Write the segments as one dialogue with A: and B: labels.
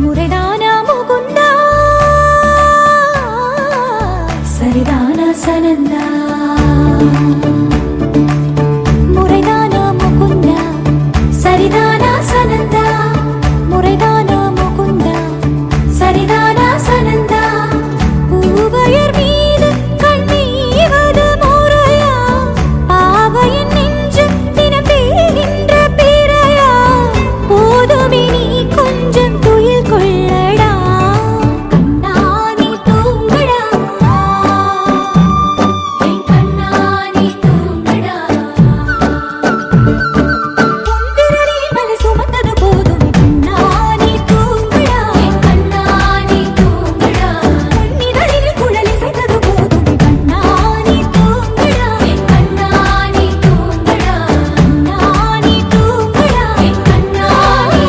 A: முறைதானா முகுந்தா சரிதானா சனந்தா முறைதானா முகுந்தா சரிதானா சனந்தா முறைதானா முகுந்தா சரிதானா சனந்தா பூவையர் மீது கண்ணீவது முறையா பாவையின் நெஞ்சு தினம் பேகின்ற பிறையா போதுமே நீ கொஞ்சம் துயில் கொள்ளடா கண்ணானி தூங்கடா என் கண்ணானி தூங்கடா உந்திரடி மலை சுமந்தது போதும் கண்ணானி தூங்கடா என் கண்ணானி தூங்கடா உன்னிதழில் குழலி செய்தது போதும் கண்ணானி தூங்கடா என் கண்ணானி தூங்கடா கண்ணானி தூங்கடா என் கண்ணானி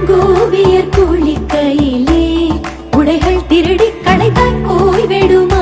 A: கோபியர் குளிக்கையிலே உடைகள் திருடி களைத்தாய் போய்விடும்